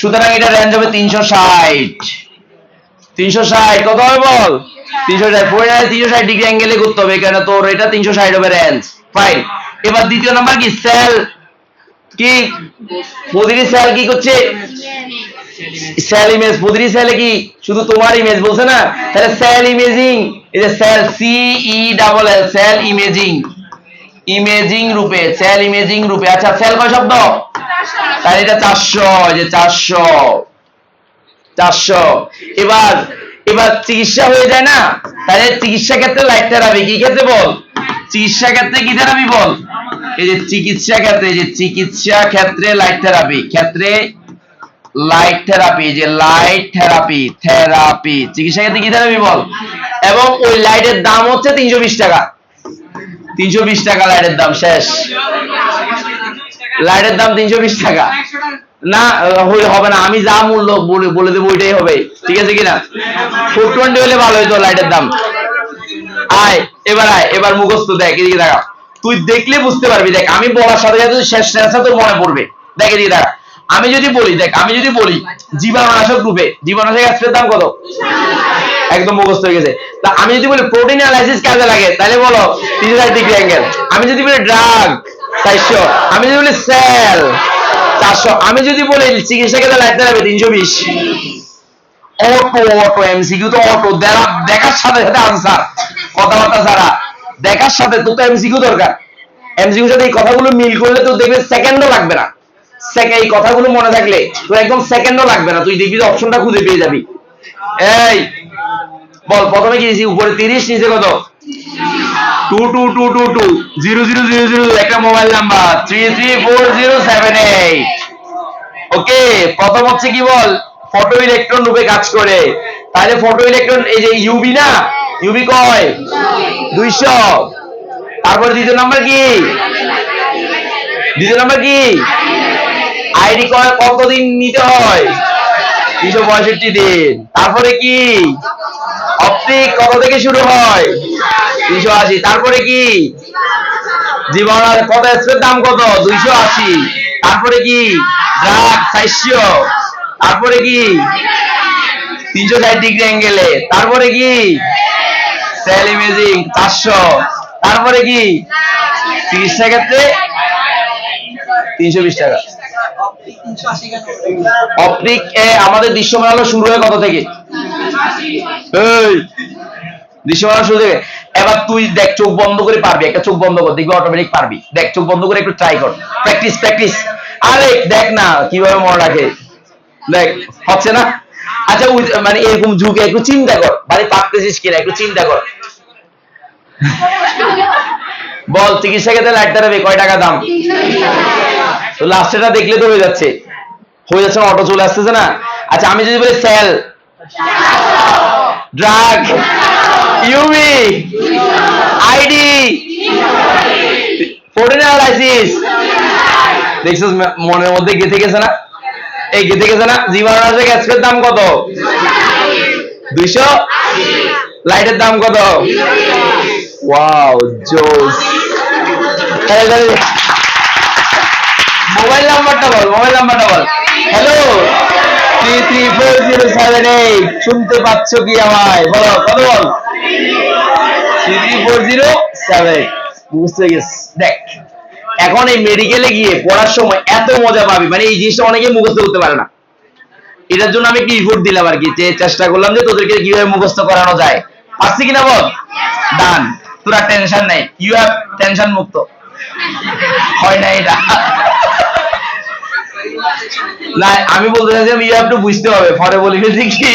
সুতরাং এটা রেঞ্জ হবে 360 কত হবে বল, 360 360 ডিগ্রি অ্যাঙ্গেলে করতে হবে, কেন তোর এটা 360 হবে রেঞ্জ। ফাইন। এবার দ্বিতীয় নাম্বার কি, সেল কি, প্রতিটি সেল কি করছে, সেল ইমেজ, প্রতিটি সেলে কি শুধু তোমার ইমেজ বলছে না, তাহলে সেল ইমেজিং, এই যে cell CELL cell imaging, imaging রূপে, সেল ইমেজিং রূপে। আচ্ছা সেল কয় শব্দ, তাহলে এটা 400, যে 400। এবার এবার চিকিৎসা হয়ে যায় না, তাহলে চিকিৎসা ক্ষেত্রে লাইট থেরাপি, কি ক্ষেত্রে বল, চিকিৎসা ক্ষেত্রে কি থেরাপি বল, এই যে চিকিৎসা ক্ষেত্রে, যে চিকিৎসা ক্ষেত্রে লাইট থেরাপি, ক্ষেত্রে লাইট থেরাপি, যে লাইট থেরাপি, থেরাপি চিকিৎসা ক্ষেত্রে কি থেরাপি বল, এবং ওই লাইটের দাম হচ্ছে 320 টাকা, 320 টাকা লাইটের দাম, শেষ, লাইটের দাম 320 টাকা না, হবে না, আমি যা মূল্য বলে দেবো ওইটাই হবে, ঠিক আছে কিনা, 420 হলে ভালো হইতো লাইটের দাম। আয় এবার মুখস্থ দেখ, এদিকে দেখা, তুই দেখলে বুঝতে পারবি, দেখ আমি বলার সাথে সাথে শেষ অ্যান্সার তোর মনে পড়বে, দেখ এদিকে দেখা, আমি যদি বলি, দেখ আমি যদি বলি জীবাণুনাশক রূপে, জীবাণুনাশক স্প্রের দাম কত, একদম মুখস্থ হয়ে গেছে। তা আমি যদি বলি প্রোটিন অ্যানালাইসিস কাজে লাগে, তাহলে বলো 360 ডিগ্রি অ্যাঙ্গেল। আমি যদি বলি ড্রাগ 400, আমি যদি বলি সেল 400, আমি যদি বলি চিকিৎসা ক্ষেত্রে লাইট থেরাপি 320। অটো এমসিকিউ তো অটো, দেখার সাথে সাথে আনসার, কথাবার্তা ছাড়া, দেখার সাথে, তোর তো এমসিকিউ দরকার, এমসিকিউর সাথে এই কথাগুলো মিল করলে তো দেখবে সেকেন্ডও লাগবে না, এই কথাগুলো মনে থাকলে তোর একদম সেকেন্ডও লাগবে না, তুই দেখবি অপশনটা খুঁজে পেয়ে যাবি। এই বল, প্রথমে কি দিয়েছি, উপরে 30, নিচে কত, 2222200000, একটা মোবাইল নাম্বার 334078। ওকে, প্রথম হচ্ছে কি বল, ফটো ইলেকট্রন রূপে কাজ করে, তাহলে ফটো ইলেকট্রন, এই যে ইউবি না, ইউবি কয় 200। তারপরে দ্বিতীয় নাম্বার কি, দ্বিতীয় নাম্বার কি, আইডি কতদিন নিতে হয়, 365 দিন। তারপরে কি, অপটিক কত থেকে শুরু হয়, 380। তারপরে কি, জীবাণুর কত স্প্রের দাম কত, 280। তারপরে কি, ড্রাগ 400। তারপরে কি, 360 ডিগ্রি অ্যাঙ্গেলে। তারপরে কি, সেল ইমেজিং 400। তারপরে কি, চিকিৎসা ক্ষেত্রে 320 টাকা। অপটিক আমাদের দৃশ্যমান আলো শুরু হয় কত থেকে, এই দৃশ্যমান আলো শুরু থেকে। এবার তুই দেখ, চোখ বন্ধ করে পারবি, একটা চোখ বন্ধ কর, দেখবি অটোমেটিক পারবি, দেখ চোখ বন্ধ করে একটু ট্রাই কর, প্র্যাকটিস প্র্যাকটিস, আরে দেখ না কিভাবে মনে রাখে, দেখ হচ্ছে না। আচ্ছা মানে এরকম ঝুঁকে একটু চিন্তা কর, বাড়ি পারতেছিস কিনা একটু চিন্তা কর, বল চিকিৎসা ক্ষেত্রে লাইট থেরাপি কয় টাকা দাম, তো লাস্টেটা দেখলে তো হয়ে যাচ্ছে, অটো চলে আসতেছে না। আচ্ছা আমি যদি বলি cell, drug, UV, ID, protein analysis, দেখছিস মনের মধ্যে গেঁথে গেছে না, এই গেঁথে গেছে না। জীবাণুনাশক স্প্রের দাম কত, 200, লাইটের দাম কত, ওয়াও জোস। মোবাইল নাম্বারটা বল, মোবাইল নাম্বারটা বল, হ্যালো 334078, শুনতে পাচ্ছ কি আমায়, বলো কত, বল 334078, বুঝতে গেছি। দেখ এখন এই মেডিকেলে গিয়ে পড়ার সময় এত মজা পাবি, মানে এই জিনিসটা অনেকে মুখস্থ করতে পারে না, এটার জন্য আমি একটু ইফোর্ট দিলাম আর কি, যে চেষ্টা করলাম যে তোদেরকে কিভাবে মুখস্থ করানো যায়, পারছি কিনা বল, ডান, তোরা টেনশন নাই, ইউ হ্যাভ টেনশন মুক্ত, হয় না এটা না, আমি বলতে চাইছিলাম ইউ হ্যাভ টু বুঝতে হবে, পরে বলি ফেলছি কি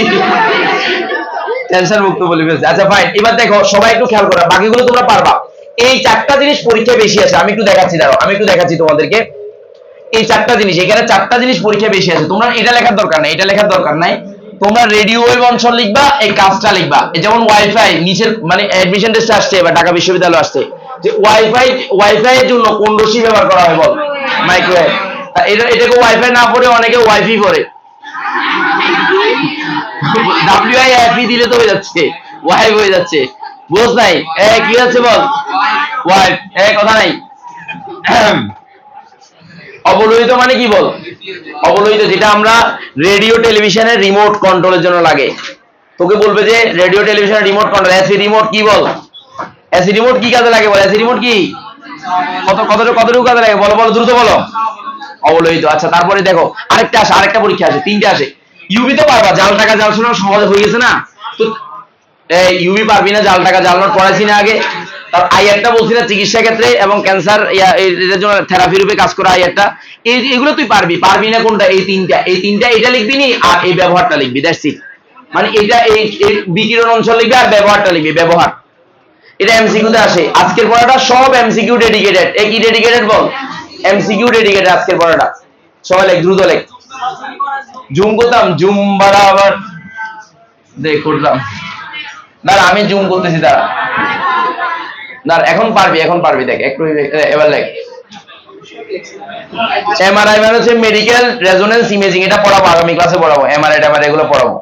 টেনশন মুক্ত বলি ফেলছি। আচ্ছা ফাইন, এবার দেখো সবাই একটু খেয়াল করো, বাকিগুলো তোমরা পারবা। এই 4টা জিনিস পরীক্ষায় বেশি আছে, আমি একটু দেখাচ্ছি, দাঁড়াও আমি একটু দেখাচ্ছি তোমাদেরকে, এই 4টা জিনিস, এখানে 4টা জিনিস পরীক্ষায় বেশি আছে, তোমরা এটা লেখার দরকার নাই, এটা লেখার দরকার নাই, তোমরা রেডিও ওয়েভ অঞ্চল লিখবা, এই কাজটা লিখবা। যেমন ওয়াইফাই নিচের মানে অ্যাডমিশন টেস্টে আসছে, এবার ঢাকা বিশ্ববিদ্যালয় আসছে, যে ওয়াইফাই এর জন্য কোন রশ্মি ব্যবহার করা হয় বল, মাইক্রোওয়েভ। এটাকে ওয়াইফাই না পড়ে অনেকে ওয়াইফি পড়ে, WIFE দিলে তো হয়ে যাচ্ছে, ওয়াইফ হয়ে যাচ্ছে, বুঝ নাই, কি হচ্ছে বল, ওয়াইফ, কথা নাই। অবলোহিত মানে কি বল? অবলোহিত যেটা আমরা রেডিও টেলিভিশনের রিমোট কন্ট্রোলের জন্য লাগে। তোকে বলবে যে রেডিও টেলিভিশনের রিমোট কন্ট্রোল, এসি রিমোট কি বল? এসি রিমোট কি কাজে লাগে বল? এসি রিমোট কি কতটুকু কাজে লাগে বলো, বলো দ্রুত বলো। অবলোহিত। আচ্ছা তারপরে দেখো আরেকটা আসে, আরেকটা পরীক্ষা আসে, তিনটে আসে। ইউভি তো পারবা, জাল টাকা জাল শোনা সহজে হয়ে গেছে না? তো ইউভি পারবি না? জাল টাকা জাল নোট পড়াইছি না আগে? তার আইয়ারটা বলছি না চিকিৎসা ক্ষেত্রে এবং ক্যান্সার এর জন্য থেরাপি রূপে কাজ করা আইয়ারটা, এগুলো তুই পারবি। পারবি না কোনটা? এই তিনটা এটা লিখবি নি আর এই ব্যবহারটা লিখবি, দ্যাটস ইট। মানে এটা এই বিকিরণ অঞ্চল লিখবি আর ব্যবহারটা লিখবি, ব্যবহার। এটা এমসিকিউ তে আসে। আজকের পড়াটা সব এমসিকিউ ডেডিকেটেড। এ কি ডেডিকেটেড বল? এমসিকিউ ডেডিকেটেড আজকের পড়াটা। সবাই লেখ, দ্রুত লেখ। জুম করতাম, জুম বাড়া আবার দেখ করলাম। না আমি জুম করতেছি, দাঁড়া না, এখন পারবি, এখন পারবি। দেখ একটু এবার লেখ। এমআরআই মানে হচ্ছে মেডিকেল রেজোনেন্স ইমেজিং। এটা পড়াবো আগামী ক্লাসে, পড়াবো এমআরআই ট্যামআরআই এগুলো পড়াবো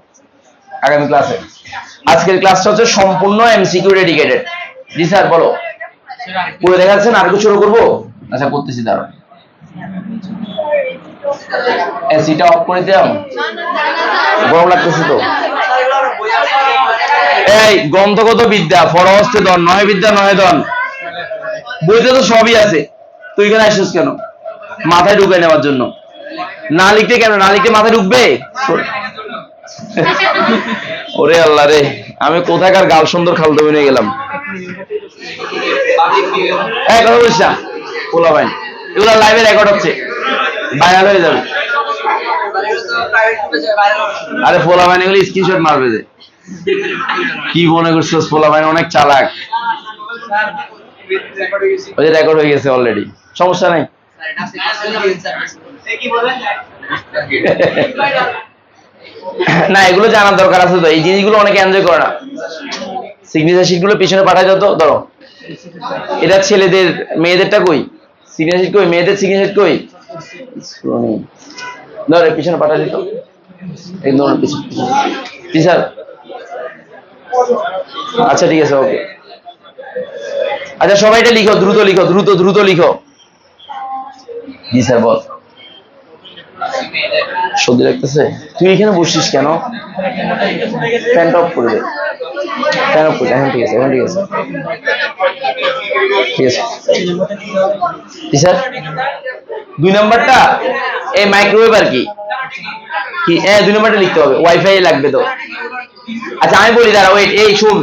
আগামী ক্লাসে। আজকের ক্লাসটা হচ্ছে সম্পূর্ণ এমসিকিউ ডেডিকেটেড। জি স্যার বলো। পুরো দেখাচ্ছেন আর কিছু শুরু করবো? আচ্ছা করতেছি, দাঁড়াও। এসিটা অফ করে দাও, গরম লাগতেছে তো। এই গ্রন্থগত বিদ্যা ফরহস্তে দন, নয় বিদ্যা নয় দন। বইতে তো সবই আছে, তুই এখানে আসিস কেন? মাথায় ঢুকে নেওয়ার জন্য। না লিখতে কেন? না লিখতে মাথায় ঢুকবে? ওরে আল্লাহ রে, আমি কোথাকার গাল সুন্দর খালতো নিয়ে গেলাম। কথা বলিস না পোলা ভাই, এগুলো লাইভে রেকর্ড হচ্ছে, ভাইরাল হয়ে যাবে। আরে পোলা ভাই এগুলো স্ক্রিনশট মারবে যে। কি মনে করছিস পোলা ভাই অনেক চালাক? ওই যে রেকর্ড হয়ে গেছে অলরেডি, সমস্যা নাই। না এগুলো জানার দরকার আছে তো, এই জিনিসগুলো অনেকে এনজয় করে না। সিগনেচার শিট গুলো পিছনে পাঠায় যত, ধরো এটা ছেলেদের, মেয়েদেরটা কই? সিগনেচার শিট কই? মেয়েদের সিগনেচার কই? ধরে পিছনে পাঠা দিত একদম টিচার। আচ্ছা ঠিক আছে, ওকে। আচ্ছা সবাই এটা লিখো, দ্রুত লিখো, দ্রুত দ্রুত লিখো। জি স্যার বল। সর্দি লাগতেছে? তুই এখানে বসছিস কেন? ফ্যানটা অফ করে দে, ফ্যান অফ করে দে। এখন ঠিক আছে, এখন ঠিক আছে, ঠিক আছে। জি স্যার 2 নাম্বারটা এই মাইক্রোওয়েভ আর কি কি 2 নাম্বারটা লিখতে হবে, ওয়াইফাই লাগবে তো। আচ্ছা আমি বলি, দাঁড়া ওয়েট, এই শুন,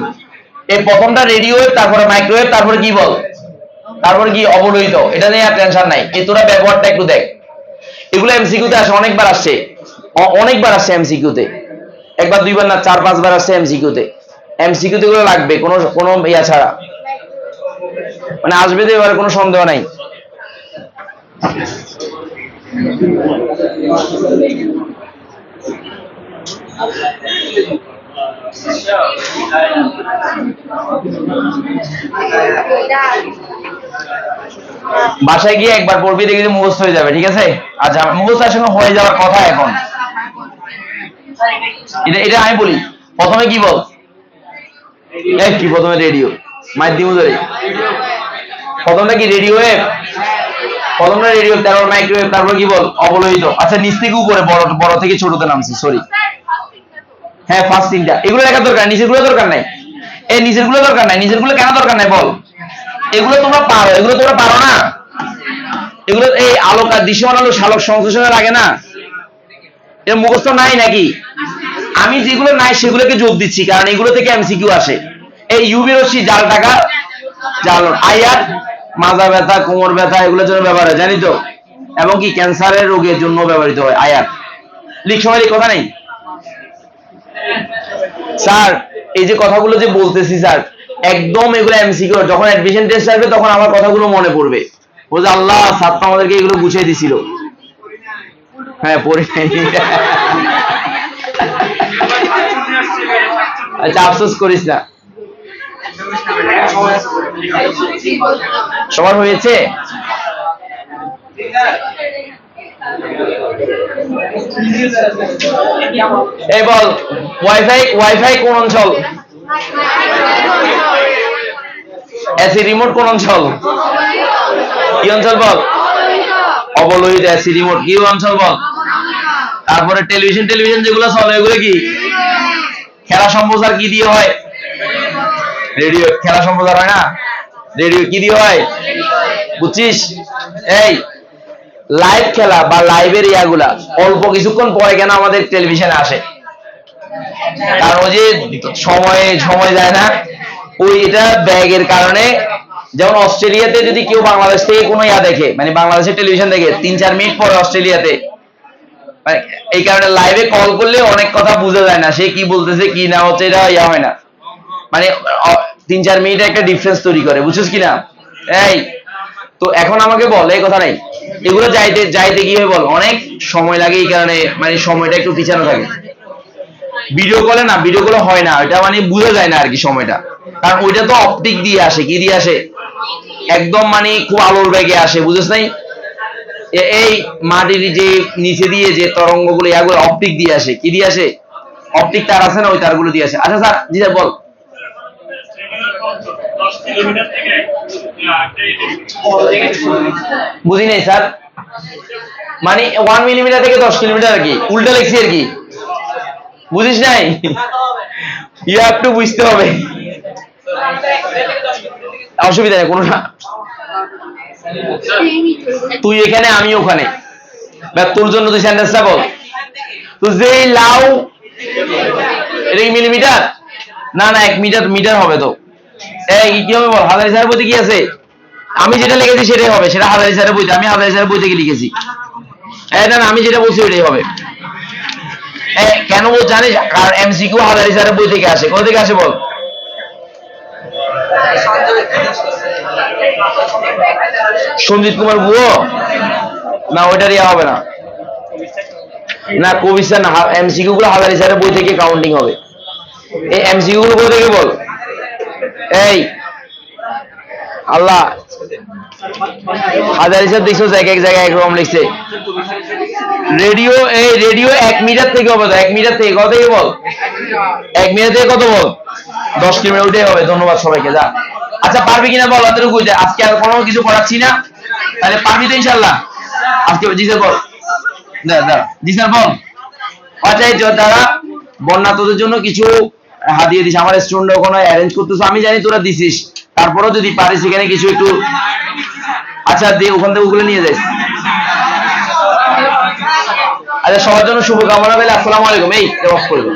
এই প্রথমটা রেডিও ওয়েভ, তারপরে মাইক্রোওয়েভ, তারপরে কি বল? তারপরে কি? অবলোহিত। এটা নিয়ে আর টেনশন নাই। এই তোরা ব্যবহারটা একটু দেখ। এগুলো এমসিকিউ তে আসে, অনেকবার আসছে, অনেকবার আসছে এমসিকিউ তে। একবার দুইবার না, 4-5 বার আসছে এমসিকিউ তে। এমসিকিউ তে গুলো লাগবে, কোনো কোনো ইয়া ছাড়া, মানে আসবে তো, এবারে কোনো সন্দেহ নাই। বাসায় গিয়ে একবার পড়বি, দেখবি মুখস্থ হয়ে যাবে, ঠিক আছে? আচ্ছা মুখস্থ আসলে হয়ে যাওয়ার কথা এখন। এটা এটা আমি বলি, প্রথমে কি বল? এই কি প্রথমে রেডিও, মাইর দিমু ধরে। প্রথমটা কি? Radio wave. প্রথমটা রেডিও, তারপর মাইক্রোওয়েভ, তারপর কি বল? অবলোহিত। আচ্ছা নিচ থেকে উপরে, বড় বড় থেকে ছোটতে নামছি, সরি। হ্যাঁ ফার্স্ট তিনটা, এগুলো লেখার দরকার, নিচের গুলো দরকার নাই। এই নিচের গুলো দরকার নাই, নিচের গুলো কেন দরকার নাই বল? এগুলো তোমরা পারো, এগুলো তোমরা পারো না? এগুলো এই আলোক আর দৃশ্যমান আলো সালোক সংশ্লেষণের আগে না, এর মুখস্থ নাই নাকি? আমি যেগুলো নাই সেগুলোকে যোগ দিচ্ছি, কারণ এগুলো থেকে এমসিকিউ আসে। এই ইউভি রশ্মি, জাল টাকা জাল, আইআর মাজা ব্যথা, কোমর ব্যথা, এগুলোর জন্য ব্যবহার হয় জানি তো, এবং কি ক্যান্সারের রোগের জন্য ব্যবহৃত হয় আইআর। লিখ সবাই, কথা নেই স্যার। এই যে কথাগুলো যে বলতেছি স্যার, একদম এগুলো এমসিকিউ। যখন অ্যাডমিশন টেস্ট আসবে তখন আমার কথাগুলো মনে পড়বে, বুঝে আল্লাহ স্যার তো আমাদেরকে এগুলো বুঝিয়ে দিছিল। হ্যাঁ পড়ে নাই। আচ্ছা আফসোস করিস না, সবার হয়েছে। এই বল, ওয়াইফাই ওয়াইফাই কোন অঞ্চল? এসি রিমোট কোন অঞ্চল? কি অঞ্চল বল? অবলোহিত এসি রিমোট কি অঞ্চল বল। তারপরে টেলিভিশন টেলিভিশন যেগুলো চলে এগুলো কি খেলা সম্প্রচার কি দিয়ে হয়? রেডিও। খেলা সম্প্রচার হয় না, রেডিও কি দিয়ে হয় বুঝছিস? এই লাইভ খেলা বা লাইভের ইয়াগুলা অল্প কিছুক্ষণ পরে কেন আমাদের টেলিভিশনে আসে? কারণ ওই যে সময় সময় যায় না, ওই এটা ব্যাগের কারণে। যেমন অস্ট্রেলিয়াতে যদি কেউ বাংলাদেশ থেকে কোনো ইয়া দেখে, মানে বাংলাদেশের টেলিভিশন দেখে 3-4 মিনিট পরে অস্ট্রেলিয়াতে, মানে এই কারণে লাইভে কল করলে অনেক কথা বোঝা যায় না, সে কি বলতেছে কি না হচ্ছে এটা ইয়া হয় না, মানে 3-4 মিনিটে একটা ডিফারেন্স তৈরি করে, বুঝছিস কিনা? এই তো এখন আমাকে বল, এই কথা নাই, এগুলো যাইতে যাইতে গিয়ে বল অনেক সময় লাগে, এই কারণে মানে সময়টা একটু পিছানো থাকে। ভিডিও কলে না, ভিডিও কলে হয় না, ওইটা মানে বোঝা যায় না আর কি সময়টা, কারণ ওইটা তো অপটিক দিয়ে আসে, কি দিয়ে আসে একদম মানে খুব আলোর বেগে আসে, বুঝছিস নাই? এই মাটির যে নিচে দিয়ে যে তরঙ্গগুলো ইয়াগুলো অপটিক দিয়ে আসে, কি দিয়ে আসে অপটিক তার আছে না, ওই তারগুলো দিয়ে আসে। আচ্ছা স্যার, জি স্যার বল। বুঝি নাই স্যার, মানে 1 মিলিমিটার থেকে 10 কিলোমিটার আর কি, উল্টা লেখছি আর কি, বুঝিস নাই? ইউ হ্যাভ টু বুঝতে হবে, অসুবিধা নেই কোনো না। তুই এখানে আমি ওখানে, তোর জন্য তুই সেন্টেন্সটা বল। তো যেই লাউ, এটা কি মিলিমিটার? না না 1 মিটার, মিটার হবে তো। এই কি হবে বল, হাজারি স্যারের বইতে কি আছে? আমি যেটা লিখেছি সেটাই হবে, সেটা হাজারি স্যারের বইতে, আমি হাজারি স্যারের বই থেকে লিখেছি। না না, আমি যেটা বলছি ওইটাই হবে। কেন বল জানিস? আর এমসিকিউ হাজারি স্যারের বই থেকে আসে, কোথা থেকে আসে বল? সঞ্জিত কুমার গুহ না, ওইটার ইয়া হবে না, না কবি স্যার না, এমসিকিউ গুলো হাজারি স্যারের বই থেকে কাউন্টিং হবে। এই এমসিকিউ গুলো কোথা থেকে বল? এই আল্লাহ, হাজারি স্যার দেখছো এক এক জায়গায় একরকম লিখছে। রেডিও, এই রেডিও 1 মিটার থেকে হবে তো, 1 মিটার থেকে কত থেকে বল? 1 মিটার থেকে কত বল? 10 কিলোমিটার, ওইটাই হবে। ধন্যবাদ সবাইকে, যা। আচ্ছা পারবি কিনা বল, অতটুকু আজকে আর কোনো কিছু করাচ্ছি না, তাহলে পারবি তো ইনশাল্লাহ আজকে? জি স্যার বল, জি স্যার বল। আচ্ছা এই তারা বন্যাতদের জন্য কিছু হাদিয়ে দিস, আমার স্টুডেন্ট ওখানে অ্যারেঞ্জ করতেছে, আমি জানি তোরা দিছিস, তারপরেও যদি পারিস এখানে কিছু একটু, আচ্ছা দিয়ে ওখান থেকে ওগুলো নিয়ে যাইস। আচ্ছা সবার জন্য শুভকামনা পেলে, আসসালামু আলাইকুম। এই অফ করে দাও।